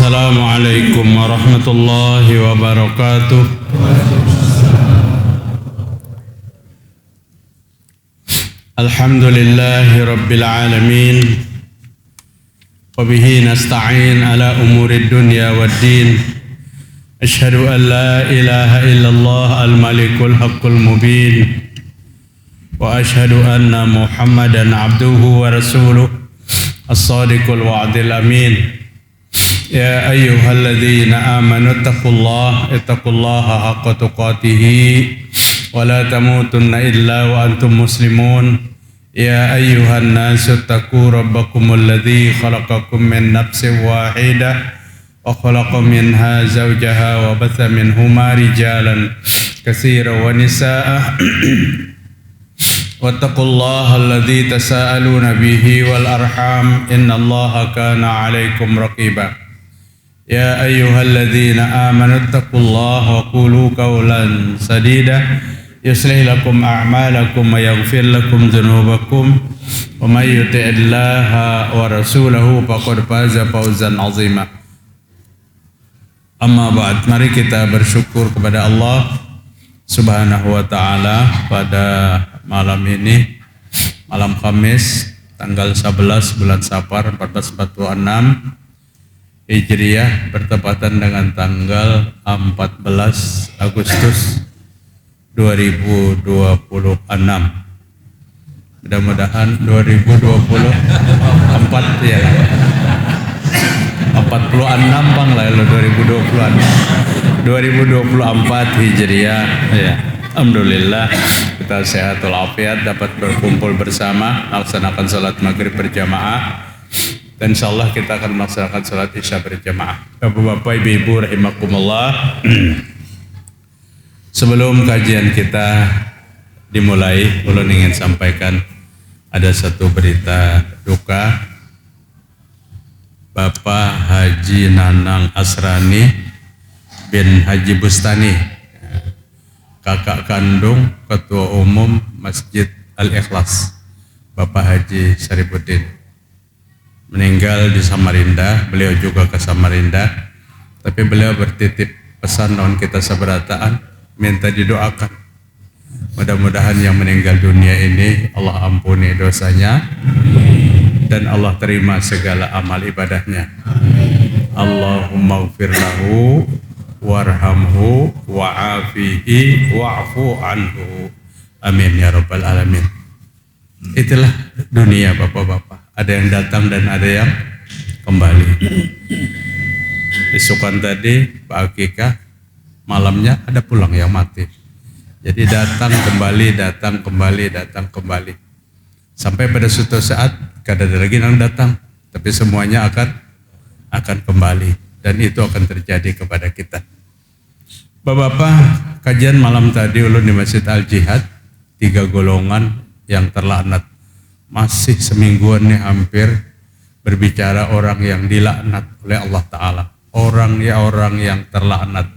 Assalamualaikum warahmatullahi wabarakatuh. Alhamdulillahi rabbil alamin. Wabihi nasta'in ala umuri dunya waddin. Ashhadu an la ilaha illallah al-malikul haqqul mubin. Wa ashhadu anna Muhammadan abduhu wa rasuluh as-sadiqul wa'dil amin. Ya ayyuhalladzina amanu ittaqullaha haqqa tuqatih wa la tamutunna illa wa antum muslimun. Ya ayyuhan nasu ittaqu rabbakumul ladzi khalaqakum min nafsin wahidah wa khalaqa minha zawjaha wa batha minhuma rijalan katsiran wa nisaa'a wattaqullaha alladzi tasaaluna bihi wal arham innallaha kana 'alaikum raqiba. Ya ayyuhalladzina amanu ittaqullaha wa qulu qawlan sadida yuslih lakum a'malakum wa yaghfir lakum dzunubakum wa may yuti'illaha wa rasulahu faqad faza fawzan 'azima. Amma ba'd, mari kita bersyukur kepada Allah Subhanahu wa taala pada malam ini, malam Kamis tanggal 11 bulan Safar 1446 Hijriah, bertepatan dengan tanggal 14 Agustus 2026. Mudah-mudahan 2024 ya. 46 Bang lah 2024 Hijriah ya. Alhamdulillah kita sehat walafiat, dapat berkumpul bersama melaksanakan salat maghrib berjamaah. Dan insyaallah kita akan melaksanakan salat isya berjamaah. Bapak-bapak, ibu-ibu rahimakumullah. Sebelum kajian kita dimulai, ulun ingin sampaikan ada satu berita duka. Bapak Haji Nanang Asrani bin Haji Bustani, kakak kandung Ketua Umum Masjid Al-Ikhlas, Bapak Haji Syarifuddin, meninggal di Samarinda. Beliau juga ke Samarinda, tapi beliau bertitip pesan non kita seberataan, minta didoakan. Mudah-mudahan yang meninggal dunia ini Allah ampuni dosanya dan Allah terima segala amal ibadahnya. Allahumma ighfir lahu warhamhu wa'afihi wa'fu anhu. Amin ya rabbal alamin. Itulah dunia bapak-bapak. Ada yang datang dan ada yang kembali. Isukan tadi Pak Akikah, malamnya ada pulang yang mati. Jadi datang kembali, datang kembali, datang kembali. Sampai pada suatu saat kada ada lagi yang datang, tapi semuanya akan kembali, dan itu akan terjadi kepada kita. Bapak-bapak, kajian malam tadi ulun di Masjid Al-Jihad, 3 golongan yang terlaknat. Masih semingguan nih hampir berbicara orang yang dilaknat oleh Allah Ta'ala, orang yang terlaknat.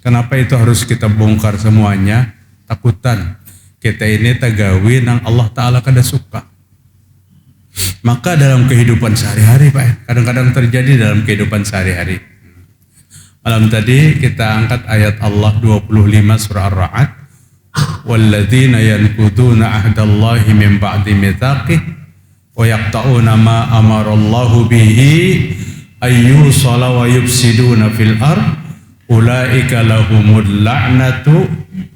Kenapa itu harus kita bongkar semuanya? Takutan kita ini tagawi nang Allah Ta'ala kada suka. Maka dalam kehidupan sehari-hari Pak, kadang-kadang terjadi dalam kehidupan sehari-hari. Malam tadi kita angkat ayat Allah 25 surah Ar-Ra'd, walladzina yanquduna ahdallahi min ba'di mitsaqih wa yaqta'una ma amarallahu bihi ayyusala wa yufsiduna fil ard ulaika lahumul la'natu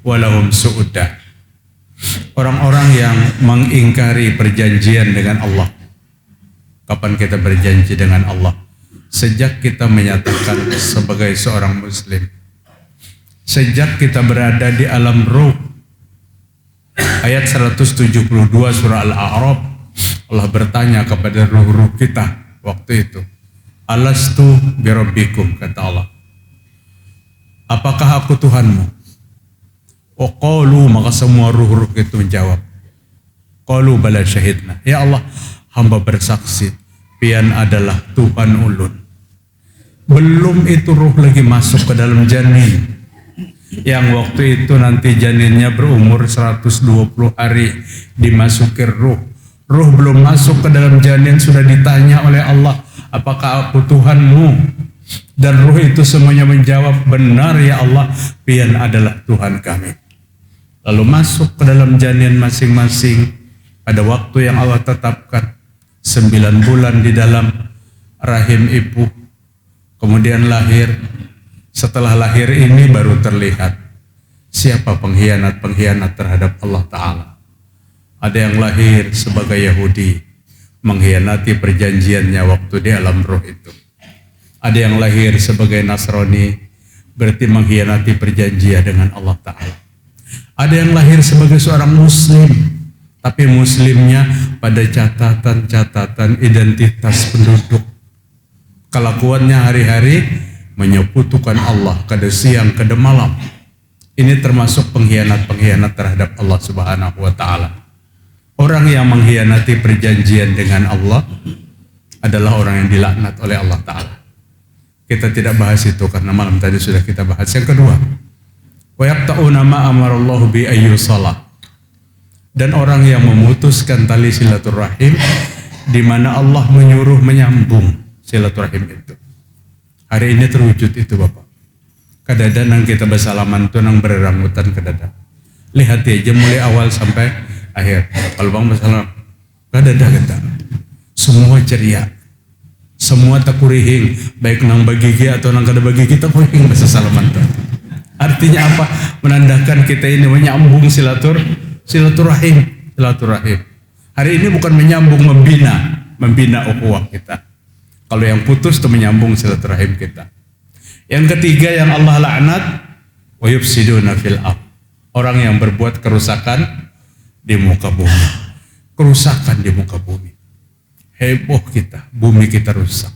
wa lahum su'udah. Orang-orang yang mengingkari perjanjian dengan Allah. Kapan kita berjanji dengan Allah? Sejak kita menyatakan sebagai seorang muslim, sejak kita berada di alam ruh. Ayat 172 surah Al-A'raf, Allah bertanya kepada ruh-ruh kita waktu itu, alastu birabbikum, kata Allah, apakah aku Tuhanmu? Qalu, maka semua ruh-ruh itu menjawab, qalu bala syahidna, ya Allah, hamba bersaksi pian adalah Tuhan ulun. Belum itu ruh lagi masuk ke dalam janin, yang waktu itu nanti janinnya berumur 120 hari dimasuki ruh. Ruh belum masuk ke dalam janin sudah ditanya oleh Allah, apakah aku Tuhanmu? Dan ruh itu semuanya menjawab, benar ya Allah, pian adalah Tuhan kami. Lalu masuk ke dalam janin masing-masing pada waktu yang Allah tetapkan, 9 bulan di dalam rahim ibu. Kemudian lahir. Setelah lahir ini baru terlihat siapa pengkhianat-pengkhianat terhadap Allah Ta'ala. Ada yang lahir sebagai Yahudi, mengkhianati perjanjiannya waktu di alam roh itu. Ada yang lahir sebagai Nasrani, berarti mengkhianati perjanjian dengan Allah Ta'ala. Ada yang lahir sebagai seorang Muslim, tapi Muslimnya pada catatan-catatan identitas penduduk. Kelakuannya hari-hari menyekutukan Allah, kada siang, kada malam. Ini termasuk pengkhianat-pengkhianat terhadap Allah Subhanahu wa Ta'ala. Orang yang mengkhianati perjanjian dengan Allah adalah orang yang dilaknat oleh Allah Ta'ala. Kita tidak bahas itu karena malam tadi sudah kita bahas. Yang kedua, wa yaqta'una ma amarallahu bi ayyusala. Dan orang yang memutuskan tali silaturahim di mana Allah menyuruh menyambung silaturahim itu. Hari ini terwujud itu Bapak. Kadada nang kita bersalaman tuh nang berrambutan kadada. Lihat aja mulai awal sampai akhir. Kalau Bang bersalam, kadada kita. Semua ceria. Semua tak kurihing, baik nang bagi atau nang kada bagi kita kurihing bahasa salaman tuh. Artinya apa? Menandakan kita ini menyambung silaturahim. Hari ini bukan menyambung, membina ukhuwah kita. Kalau yang putus itu menyambung silaturahim kita. Yang ketiga yang Allah laknat, wa yufsiduna fil ardh. Orang yang berbuat kerusakan di muka bumi. Kerusakan di muka bumi. Heboh kita, bumi kita rusak.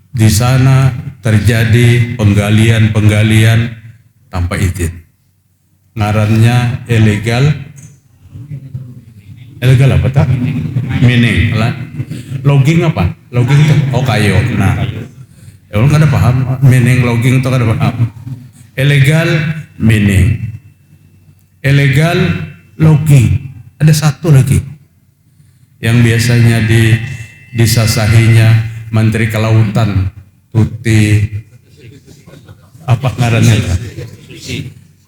Di sana terjadi penggalian tanpa izin. Ngarannya ilegal apa tak? Mining. Logging apa? Logging itu? Oh kayu. Nah, orang kada paham. Mining, logging itu kada paham. Illegal mining. Illegal logging. Ada satu lagi yang biasanya disasahinya Menteri Kelautan Tuti apa ngarannya?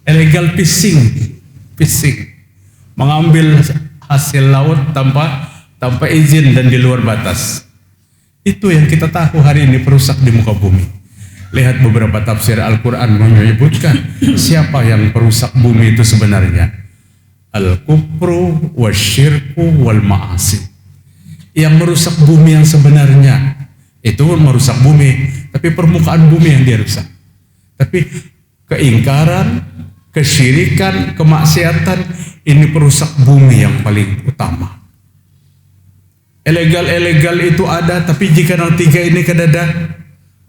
Illegal fishing, mengambil hasil laut tanpa izin dan di luar batas. Itu yang kita tahu hari ini perusak di muka bumi. Lihat beberapa tafsir Al-Quran menyebutkan siapa yang perusak bumi itu sebenarnya. Al-kufru wasyirku wal ma'asi. Yang merusak bumi yang sebenarnya itu merusak bumi, tapi permukaan bumi yang dia rusak. Tapi keingkaran, kesyirikan, kemaksiatan ini perusak bumi yang paling utama. Ilegal itu ada, tapi jika yang tiga ini kadada,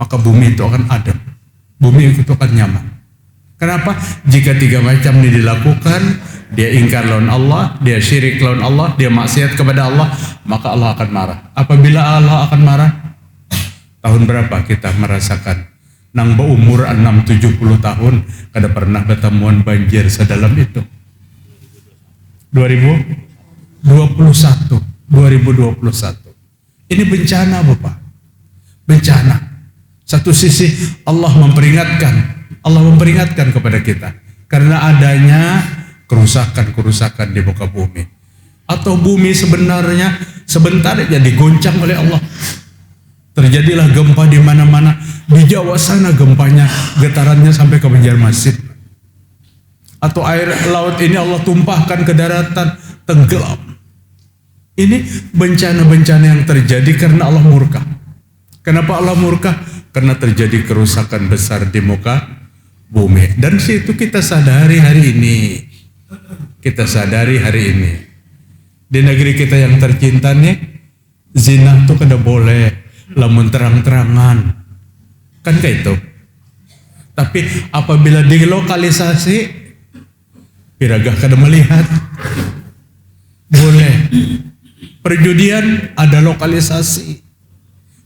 maka bumi itu akan adem. Bumi itu akan nyaman. Kenapa? Jika tiga macam ini dilakukan, dia ingkar lawan Allah, dia syirik lawan Allah, dia maksiat kepada Allah, maka Allah akan marah. Apabila Allah akan marah, tahun berapa kita merasakan nang berumur 6-70 tahun kada pernah ketemuan banjir sedalam itu. 2021. Ini bencana Bapak. Bencana. Satu sisi Allah memperingatkan kepada kita karena adanya kerusakan di muka bumi. Atau bumi sebenarnya sebentar aja digoncang oleh Allah. Terjadilah gempa di mana-mana. Di Jawa sana gempanya, getarannya sampai ke Banjarmasin. Atau air laut ini Allah tumpahkan ke daratan, tenggelam. Ini bencana-bencana yang terjadi karena Allah murka. Kenapa Allah murka? Karena terjadi kerusakan besar di muka bumi. Dan situ kita sadari hari ini. Di negeri kita yang tercinta nih, zina tuh kada boleh, lamun terang-terangan. Kan kayak itu. Tapi apabila dilokalisasi, piragah kada melihat. Boleh. Perjudian ada lokalisasi.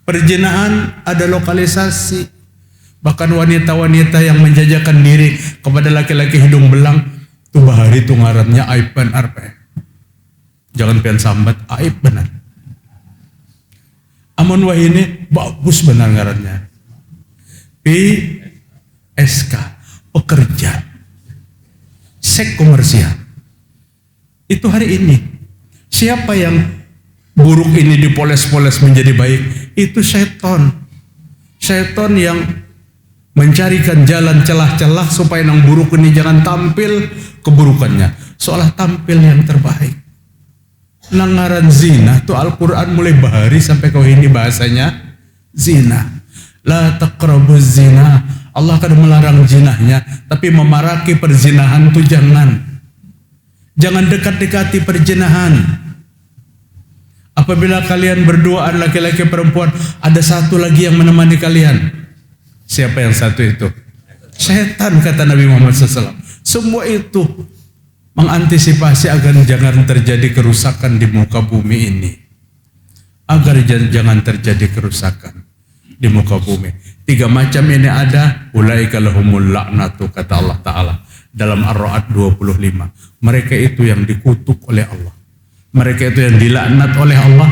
Perjinahan ada lokalisasi. Bahkan wanita-wanita yang menjajakan diri kepada laki-laki hidung belang, tuh bahari tuh ngarannya aib benar. Jangan pian sambat, aib benar. Amun wah ini bagus benar ngarannya. PSK, pekerja, seks komersial. Itu hari ini. Siapa yang buruk ini dipoles-poles menjadi baik? Itu setan. Setan yang mencarikan jalan celah-celah supaya yang buruk ini jangan tampil keburukannya, seolah tampil yang terbaik. Nangaran zina tuh Al-Quran mulai bahari sampai kau ini bahasanya zina. La taqrabuz zina. Allah akan melarang zinahnya, tapi memaraki perzinahan tuh jangan. Jangan dekat-dekati perzinahan. Apabila kalian berduaan laki-laki perempuan, ada satu lagi yang menemani kalian. Siapa yang satu itu? Setan, kata Nabi Muhammad SAW. Semua itu mengantisipasi agar jangan terjadi kerusakan di muka bumi ini. Agar jangan terjadi kerusakan di muka bumi. 3 macam ini ada. Ulaika lahumul la'natu, kata Allah Ta'ala dalam Ar-Ra'd 25. Mereka itu yang dikutuk oleh Allah. Mereka itu yang dilaknat oleh Allah.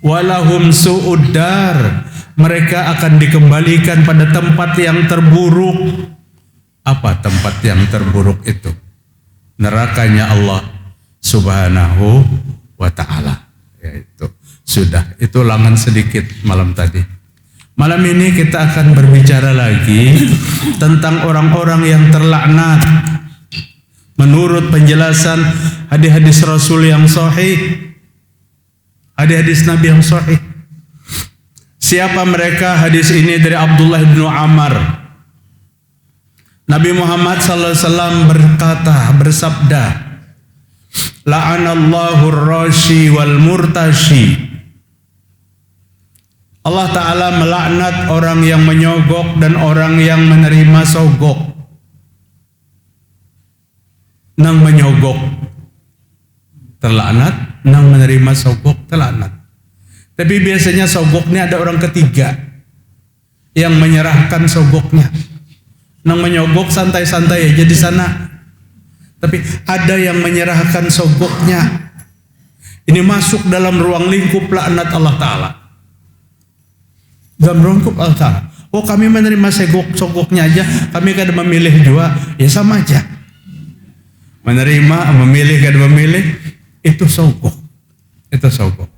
Walahum su'uddar. Mereka akan dikembalikan pada tempat yang terburuk. Apa tempat yang terburuk itu? Nerakanya Allah Subhanahu wa ta'ala. Yaitu sudah, itu ulangan sedikit malam tadi. Malam ini kita akan berbicara lagi tentang orang-orang yang terlaknat menurut penjelasan hadis-hadis Rasul yang sahih, hadis-hadis Nabi yang sahih. Siapa mereka? Hadis ini dari Abdullah bin Amr. Nabi Muhammad SAW bersabda, la'anallahu ar-rashi wal murtashi. Allah Ta'ala melaknat orang yang menyogok dan orang yang menerima sogok. Nang menyogok terlaknat, nang menerima sogok terlaknat. Tapi biasanya sogoknya ada orang ketiga yang menyerahkan sogoknya. Nang menyogok santai-santai aja di sana. Tapi ada yang menyerahkan sogoknya. Ini masuk dalam ruang lingkup laknat Allah Ta'ala. Dalam ruang lingkup Allah Ta'ala. Oh, kami menerima sogoknya aja, kami kadang memilih juga. Ya sama aja. Menerima, memilih, kadang memilih. Itu sogok. Itu sogok.